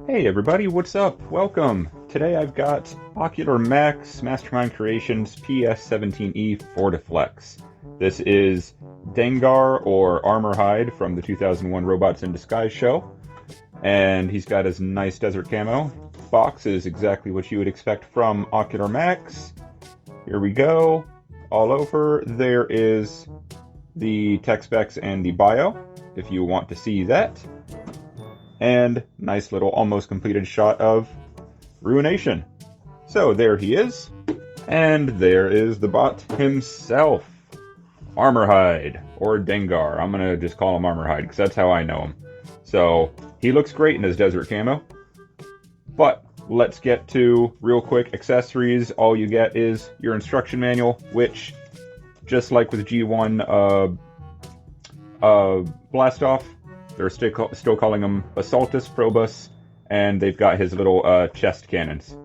Hey everybody, what's up? Welcome! Today I've got Ocular Max Mastermind Creations PS-17E Fortiflex. This is Dengar, or Armorhide, from the 2001 Robots in Disguise show. And he's got his nice desert camo. Box is exactly what you would expect from Ocular Max. Here we go. All over. There is the tech specs and the bio, if you want to see that. And nice little almost completed shot of Ruination. So there he is. And there is the bot himself. Armorhide, or Dengar. I'm gonna just call him Armorhide, because that's how I know him. So, he looks great in his desert camo. But, let's get to, real quick, accessories. All you get is your instruction manual, which, just like with G1 Blastoff, they're still calling him Assaultus, Probus, and they've got his little chest cannons.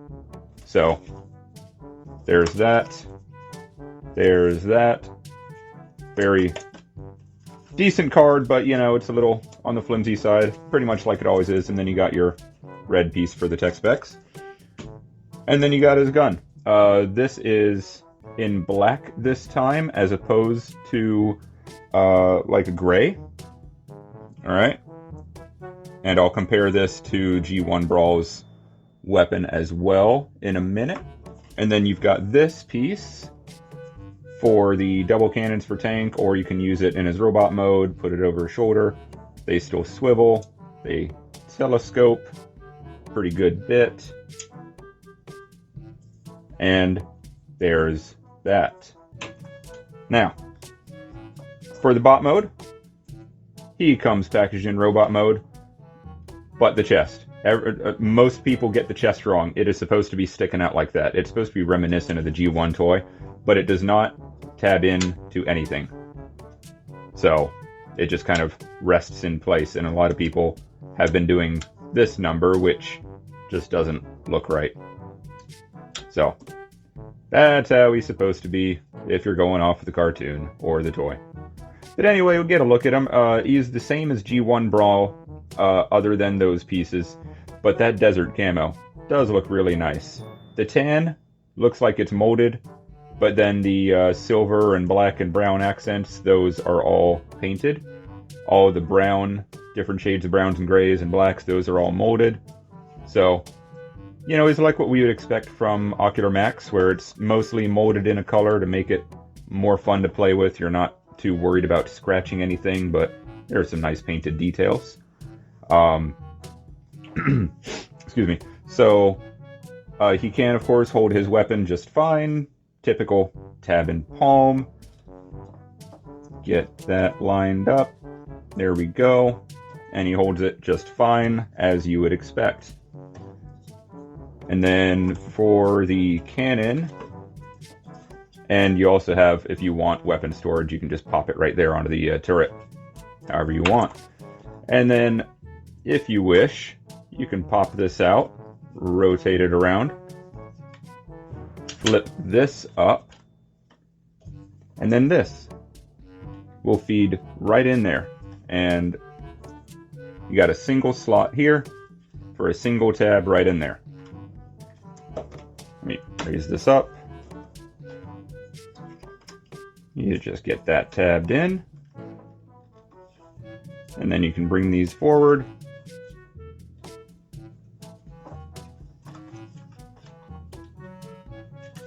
So, there's that. There's that. Very decent card, but, you know, it's a little on the flimsy side, pretty much like it always is. And then you got your red piece for the tech specs. And then you got his gun. This is in black this time, as opposed to like a gray. Alright, and I'll compare this to G1 Brawl's weapon as well in a minute. And then you've got this piece for the double cannons for tank, or you can use it in his robot mode, put it over his shoulder. They still swivel, they telescope, pretty good bit. And there's that. Now, for the bot mode, he comes packaged in robot mode, but the chest. Most people get the chest wrong. It is supposed to be sticking out like that. It's supposed to be reminiscent of the G1 toy, but it does not tab in to anything. So it just kind of rests in place, and a lot of people have been doing this number, which just doesn't look right. So that's how he's supposed to be if you're going off the cartoon or the toy. But anyway, we'll get a look at him. He's the same as G1 Brawl, other than those pieces. But that desert camo does look really nice. The tan looks like it's molded, but then the silver and black and brown accents, those are all painted. All the brown, different shades of browns and grays and blacks, those are all molded. So, you know, it's like what we would expect from Ocular Max, where it's mostly molded in a color to make it more fun to play with. You're not too worried about scratching anything, but there are some nice painted details. Excuse me. So he can, of course, hold his weapon just fine. Typical tab and palm. Get that lined up. There we go. And he holds it just fine, as you would expect. And then for the cannon, and you also have, if you want weapon storage, you can just pop it right there onto the turret, however you want. And then, if you wish, you can pop this out, rotate it around, flip this up, and then this will feed right in there. And you got a single slot here for a single tab right in there. Let me raise this up. You just get that tabbed in, and then you can bring these forward.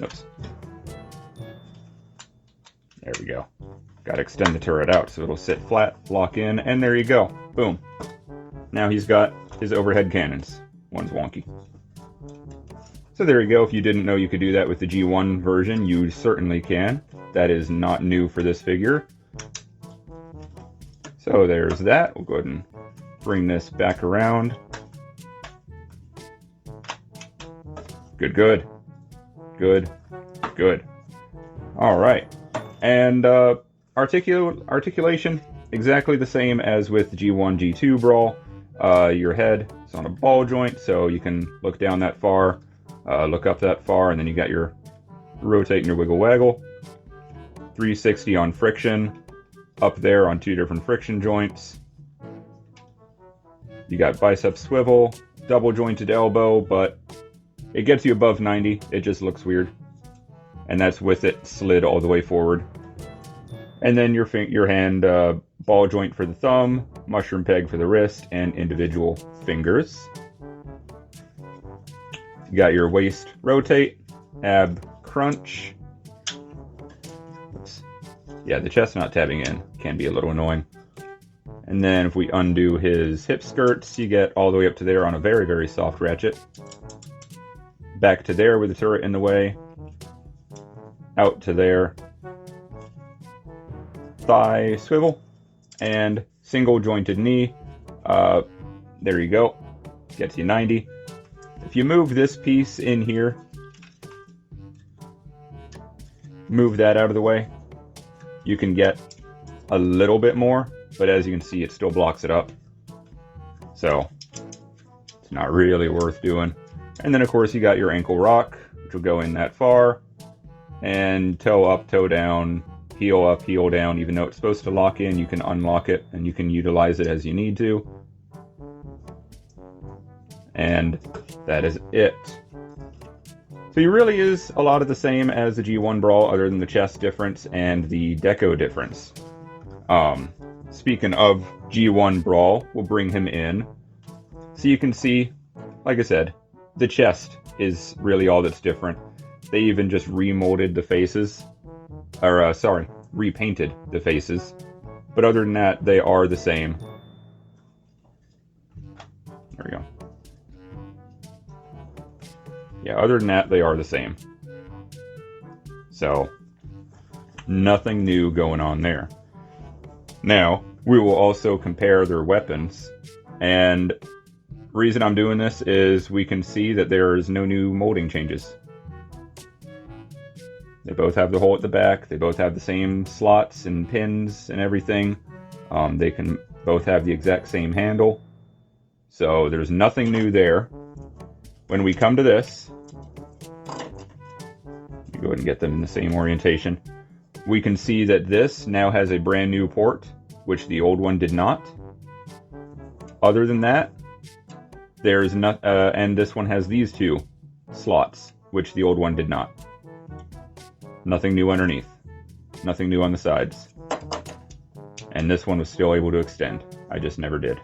Oops. There we go. Got to extend the turret out so it'll sit flat, lock in, and there you go. Boom. Now he's got his overhead cannons. One's wonky. So there you go. If you didn't know you could do that with the G1 version, you certainly can. That is not new for this figure. So there's that. We'll go ahead and bring this back around. Good, good. Good, good. All right. And articulation, exactly the same as with G1, G2 Brawl. Your head is on a ball joint, so you can look down that far, look up that far, and then you got your rotate and your wiggle waggle. 360 on friction, up there on two different friction joints. You got bicep swivel, double jointed elbow, but it gets you above 90. It just looks weird. And that's with it slid all the way forward. And then your hand ball joint for the thumb, mushroom peg for the wrist, and individual fingers. You got your waist rotate, ab crunch. Oops. Yeah, the chest not tabbing in can be a little annoying. And then if we undo his hip skirts, you get all the way up to there on a very, very soft ratchet. Back to there with the turret in the way. Out to there. Thigh swivel. And single jointed knee. There you go. Gets you 90. If you move this piece in here, move that out of the way, you can get a little bit more, but as you can see, it still blocks it up. So it's not really worth doing. And then of course you got your ankle rock, which will go in that far, and toe up, toe down, heel up, heel down. Even though it's supposed to lock in, you can unlock it and you can utilize it as you need to. And that is it. So he really is a lot of the same as the G1 Brawl, other than the chest difference and the deco difference. Speaking of G1 Brawl, we'll bring him in. So you can see, like I said, the chest is really all that's different. They even just remolded the faces. Or, sorry, repainted the faces. But other than that, they are the same. There we go. Yeah, other than that, they are the same. So, nothing new going on there. Now, we will also compare their weapons. And the reason I'm doing this is we can see that there is no new molding changes. They both have the hole at the back. They both have the same slots and pins and everything. They can both have the exact same handle. So, there's nothing new there. When we come to this, go ahead and get them in the same orientation. We can see that this now has a brand new port, which the old one did not. Other than that, there's not, and this one has these two slots, which the old one did not. Nothing new underneath. Nothing new on the sides. And this one was still able to extend. I just never did.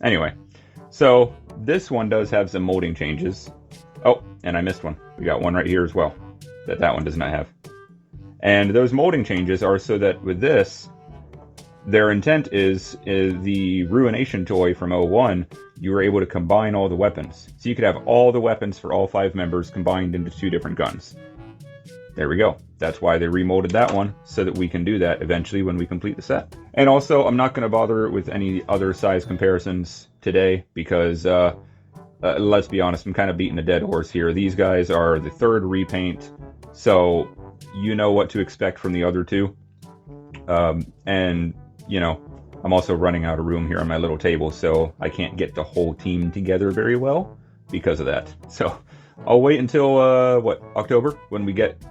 Anyway, so this one does have some molding changes. Oh, and I missed one. We got one right here as well that one does not have. And those molding changes are so that with this, their intent is the Ruination toy from 01, you were able to combine all the weapons. So you could have all the weapons for all 5 members combined into 2 different guns. There we go. That's why they remolded that one, so that we can do that eventually when we complete the set. And also, I'm not going to bother with any other size comparisons today, because let's be honest, I'm kind of beating a dead horse here. These guys are the 3rd repaint, so you know what to expect from the other 2. And, you know, I'm also running out of room here on my little table, so I can't get the whole team together very well because of that. So I'll wait until, October, when we get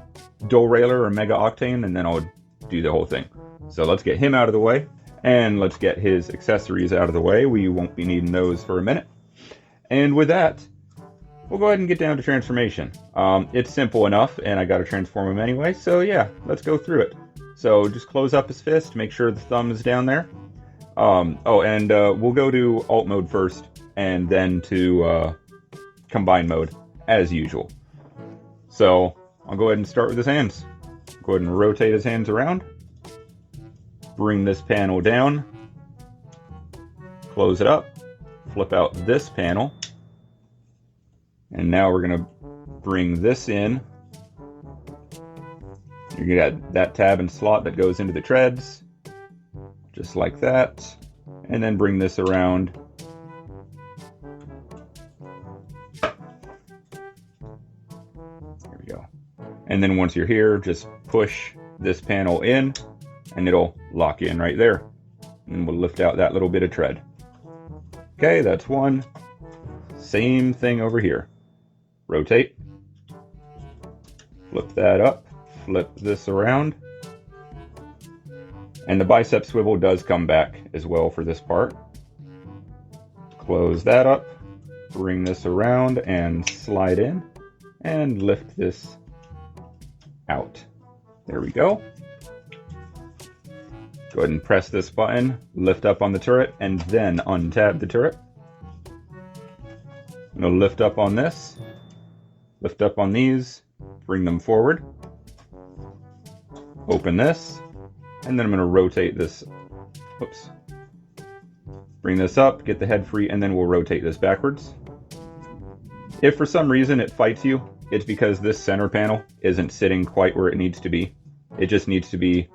Dual Railer or Mega Octane, and then I'll do the whole thing. So let's get him out of the way, and let's get his accessories out of the way. We won't be needing those for a minute. And with that, we'll go ahead and get down to transformation. It's simple enough, and I got to transform him anyway, so yeah, let's go through it. So just close up his fist, make sure the thumb is down there. We'll go to alt mode first, and then to combine mode, as usual. So I'll go ahead and start with his hands. Go ahead and rotate his hands around. Bring this panel down. Close it up. Flip out this panel. And now we're going to bring this in. You got that tab and slot that goes into the treads. Just like that. And then bring this around. There we go. And then once you're here, just push this panel in and it'll lock in right there. And we'll lift out that little bit of tread. Okay, that's one. Same thing over here. Rotate. Flip that up. Flip this around. And the bicep swivel does come back as well for this part. close that up, bring this around and slide in, and lift this out. There we go. Go ahead and press this button, lift up on the turret, and then untab the turret. I'm going to lift up on this, lift up on these, bring them forward, open this, and then I'm going to rotate this, whoops, bring this up, get the head free, and then we'll rotate this backwards. If for some reason it fights you, it's because this center panel isn't sitting quite where it needs to be. It just needs to be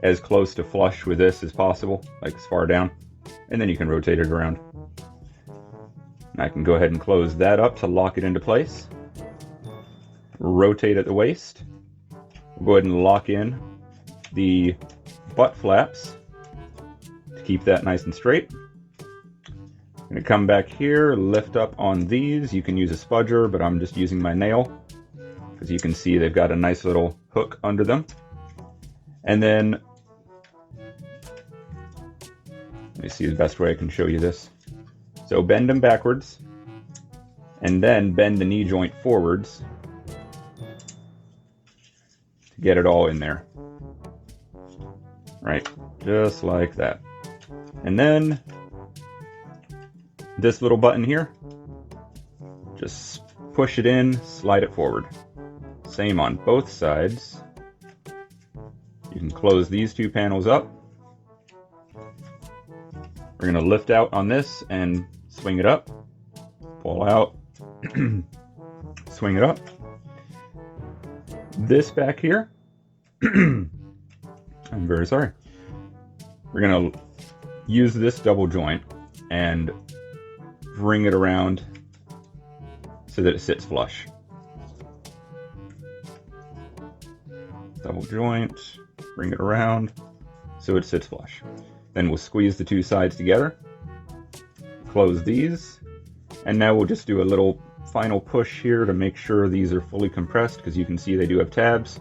as close to flush with this as possible, like as far down, and then you can rotate it around. And I can go ahead and close that up to lock it into place. Rotate at the waist. Go ahead and lock in the butt flaps to keep that nice and straight. I'm going to come back here, lift up on these. You can use a spudger, but I'm just using my nail because you can see they've got a nice little hook under them. And then, let me see the best way I can show you this. So bend them backwards, and then bend the knee joint forwards to get it all in there. Right, just like that. And then this little button here, just push it in, slide it forward. Same on both sides. You can close these two panels up. We're going to lift out on this and swing it up. Pull out. Swing it up. This back here. I'm very sorry. We're going to use this double joint and bring it around so that it sits flush. Double joint, bring it around so it sits flush. Then we'll squeeze the two sides together, close these, and now we'll just do a little final push here to make sure these are fully compressed, because you can see they do have tabs.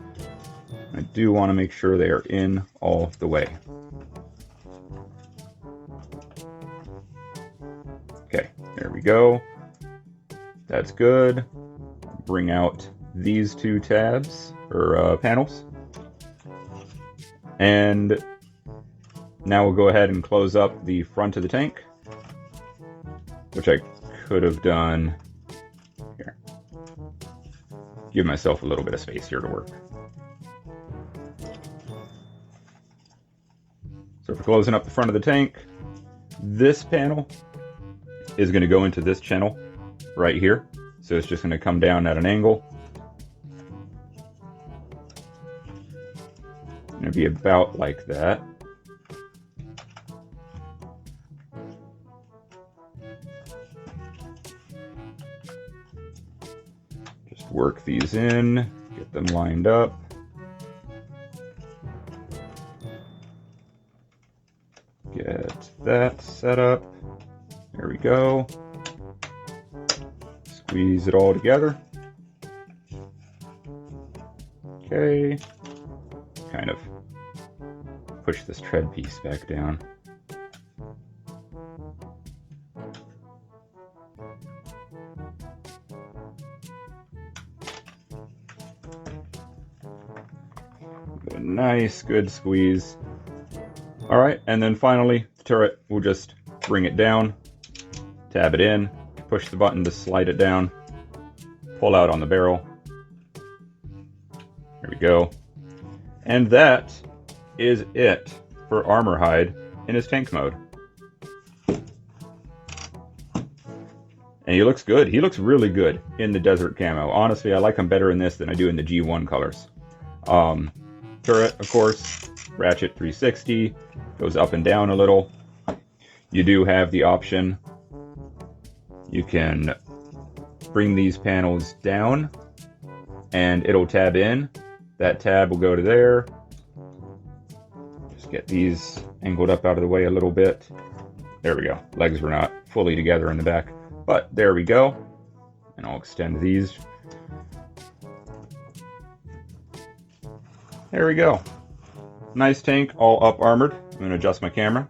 I do want to make sure they are in all the way. Okay, there we go. That's good. Bring out these two tabs, or panels. And now we'll go ahead and close up the front of the tank, which I could have done here. Give myself a little bit of space here to work. So for closing up the front of the tank, this panel is going to go into this channel right here. So it's just going to come down at an angle. It's going to be about like that. Just work these in, get them lined up. Get that set up. There we go. Squeeze it all together. Okay. Kind of push this tread piece back down. A nice, good squeeze. All right, and then finally, the turret, we'll just bring it down, tab it in, push the button to slide it down, pull out on the barrel. There we go. And that is it for Armor Hide in his tank mode. And he looks good. He looks really good in the desert camo. Honestly, I like him better in this than I do in the G1 colors. Turret, of course, ratchet 360, goes up and down a little. You do have the option. You can bring these panels down and it'll tab in. That tab will go to there. Just get these angled up out of the way a little bit. There we go. Legs were not fully together in the back, but there we go. And I'll extend these. There we go. Nice tank, all up armored. I'm going to adjust my camera.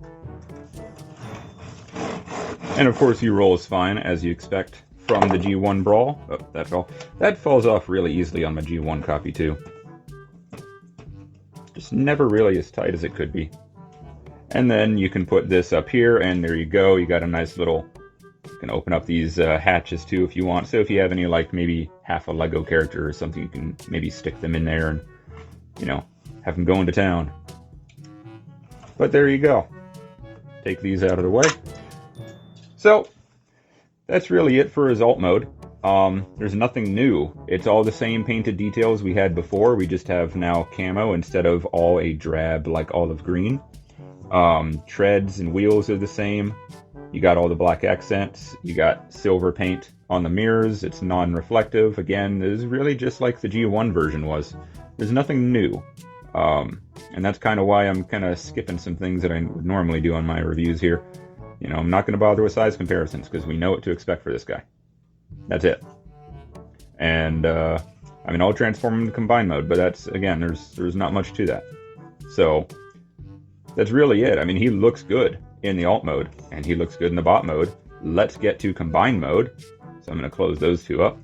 And of course he rolls fine, as you expect from the G1 Brawl. Oh, that fell. That falls off really easily on my G1 copy too. Just never really as tight as it could be. And then you can put this up here, and there you go. You got a nice little... You can open up these hatches too if you want. So if you have any, like, maybe half a Lego character or something, you can maybe stick them in there and, you know, have them going to town. But there you go. Take these out of the way. So, that's really it for his alt mode. There's nothing new. It's all the same painted details we had before. We just have now camo instead of all a drab, like olive green. Treads and wheels are the same. You got all the black accents. You got silver paint on the mirrors. It's non-reflective. Again, this is really just like the G1 version was. There's nothing new. And that's kind of why I'm kind of skipping some things that I would normally do on my reviews here. You know, I'm not going to bother with size comparisons because we know what to expect for this guy. That's it. And, I mean, I'll transform him into combined mode, but that's, again, there's not much to that. So, that's really it. I mean, he looks good in the alt mode, and he looks good in the bot mode. Let's get to combined mode. So I'm going to close those two up.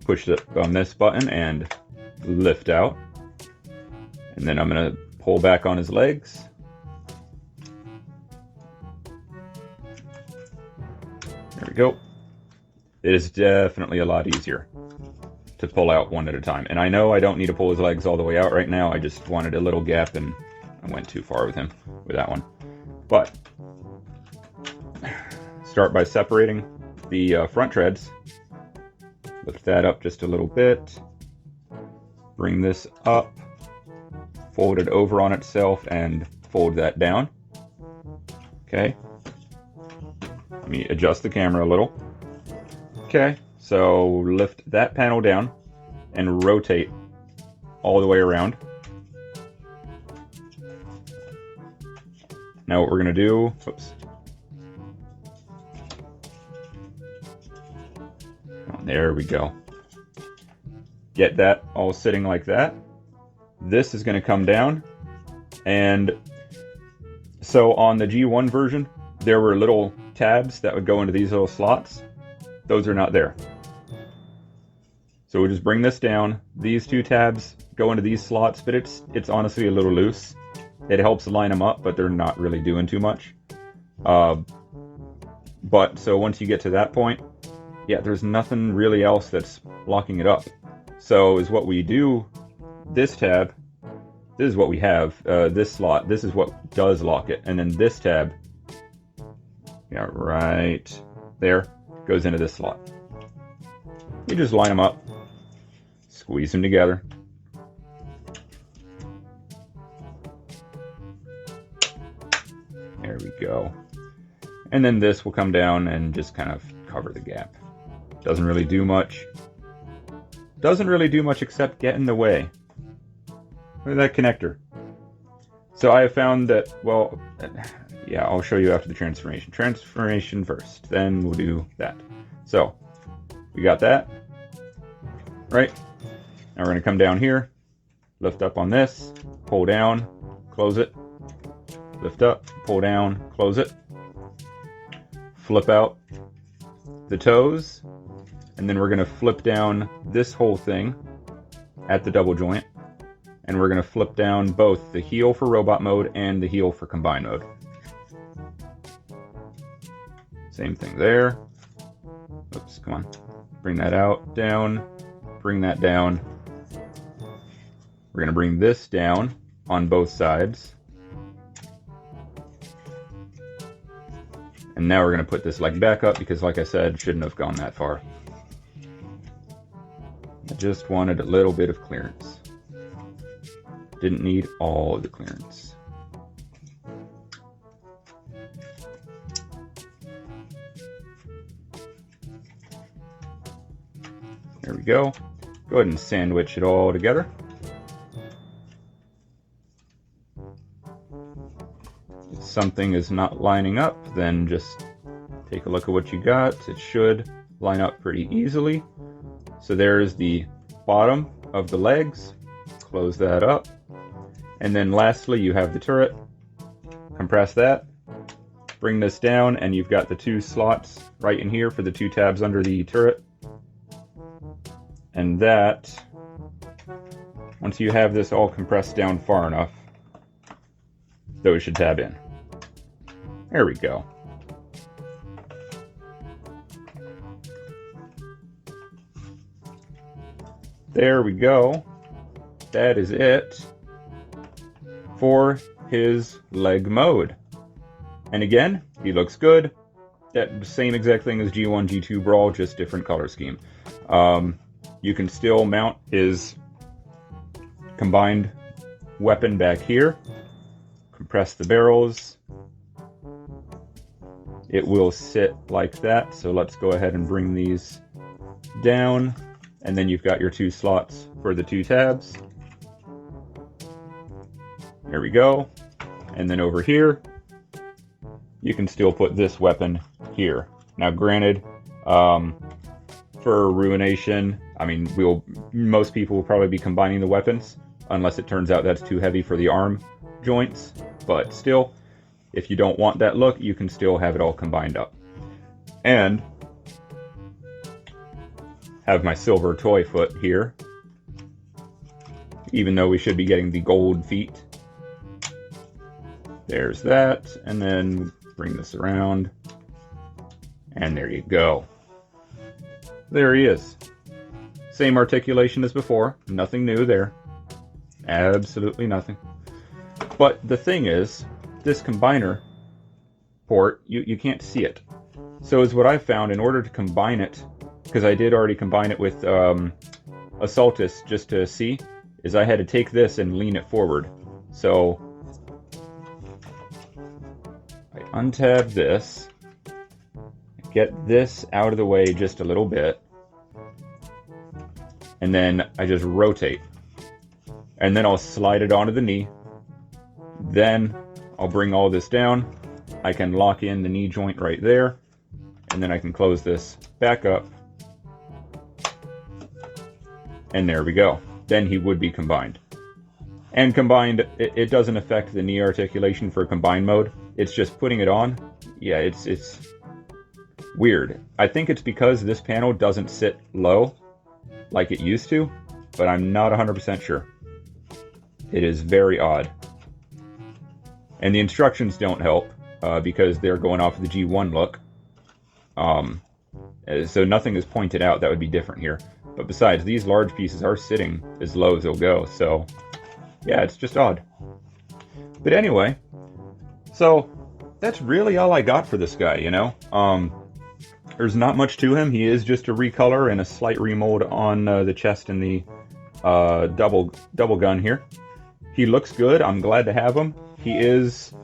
Push on this button and lift out. And then I'm going to pull back on his legs. There we go. It is definitely a lot easier to pull out one at a time. And I know I don't need to pull his legs all the way out right now. I just wanted a little gap, and I went too far with him with that one. But start by separating the front treads. Lift that up just a little bit. Bring this up. Fold it over on itself and fold that down. Okay. Let me adjust the camera a little. Okay, so lift that panel down and rotate all the way around. Now what we're going to do, oops. Oh, there we go. Get that all sitting like that. This is going to come down. And so on the G1 version, there were little tabs that would go into these little slots. Those are not there. So we'll just bring this down. These two tabs go into these slots, but it's honestly a little loose. It helps line them up, but they're not really doing too much. But so once you get to that point, yeah, there's nothing really else that's locking it up. So is what we do, this tab, this is what we have, this slot, this is what does lock it. And then this tab, yeah, right there, goes into this slot. You just line them up, squeeze them together. There we go. And then this will come down and just kind of cover the gap. Doesn't really do much. Doesn't really do much except get in the way. Look at that connector. So I have found that, well, yeah, I'll show you after the transformation. Transformation first, then we'll do that. So, we got that, right? Now we're going to come down here, lift up on this, pull down, close it, lift up, pull down, close it, flip out the toes, and then we're going to flip down this whole thing at the double joint, and we're going to flip down both the heel for robot mode and the heel for combined mode. Same thing there. Oops, come on. Bring that out, down, bring that down. We're going to bring this down on both sides. And now we're going to put this leg back up because, like I said, shouldn't have gone that far. I just wanted a little bit of clearance. Didn't need all the clearance. There we go. Go ahead and sandwich it all together. If something is not lining up, then just take a look at what you got. It should line up pretty easily. So there's the bottom of the legs. Close that up. And then lastly, you have the turret. Compress that. bring this down, and you've got the 2 slots right in here for the 2 tabs under the turret. And that, once you have this all compressed down far enough, those should tab in. There we go. There we go. That is it for his leg mode. And again, he looks good. That same exact thing as G1, G2 Brawl, just different color scheme. You can still mount his combined weapon back here. Compress the barrels. It will sit like that, so let's go ahead and bring these down. And then you've got your 2 slots for the 2 tabs. There we go. And then over here, you can still put this weapon here. Now granted, for Ruination, I mean, most people will probably be combining the weapons, unless it turns out that's too heavy for the arm joints. But still, if you don't want that look, you can still have it all combined up. And have my silver toy foot here, even though we should be getting the gold feet. There's that, and then bring this around, and there you go. There he is. Same articulation as before, nothing new there. Absolutely nothing. But the thing is, this combiner port, you can't see it. So is what I found, in order to combine it, because I did already combine it with Assaultus just to see, is I had to take this and lean it forward. So I untab this, get this out of the way just a little bit, and then I just rotate. And then I'll slide it onto the knee. Then I'll bring all this down. I can lock in the knee joint right there, and then I can close this back up. And there we go. Then he would be combined. And combined, it doesn't affect the knee articulation for combined mode. It's just putting it on. Yeah, it's weird. I think it's because this panel doesn't sit low like it used to, but I'm not 100% sure. It is very odd. And the instructions don't help because they're going off of the G1 look. So nothing is pointed out that would be different here. But besides, these large pieces are sitting as low as they'll go, so yeah, it's just odd. But anyway, so that's really all I got for this guy, you know? There's not much to him. He is just a recolor and a slight remold on the chest and the double gun here. He looks good. I'm glad to have him. He is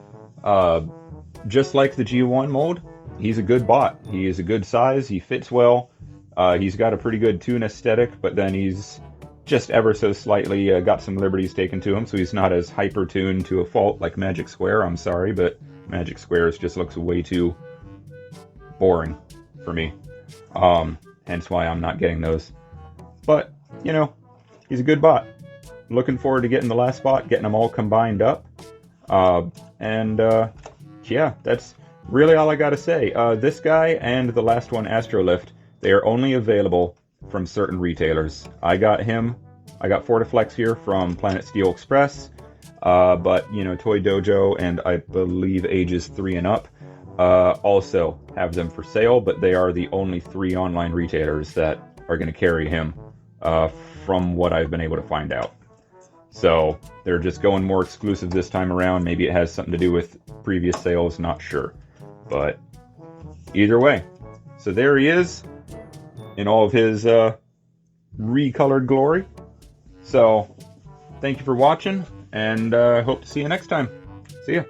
just like the G1 mold. He's a good bot. He is a good size. He fits well. He's got a pretty good toon aesthetic, but then he's just ever so slightly got some liberties taken to him, so he's not as hyper-tuned to a fault like Magic Square. I'm sorry, but Magic Squares just looks way too boring for me. Hence why I'm not getting those. But, you know, he's a good bot. Looking forward to getting the last bot, getting them all combined up. Yeah, that's really all I gotta say. This guy and the last one, Astrolift, they are only available from certain retailers. I got Fortiflex here from Planet Steel Express, but, you know, Toy Dojo and I believe ages 3 and up also have them for sale, but they are the only 3 online retailers that are going to carry him from what I've been able to find out. So they're just going more exclusive this time around. Maybe it has something to do with previous sales, not sure. But either way, so there he is in all of his recolored glory. So thank you for watching, and I hope to see you next time. See ya.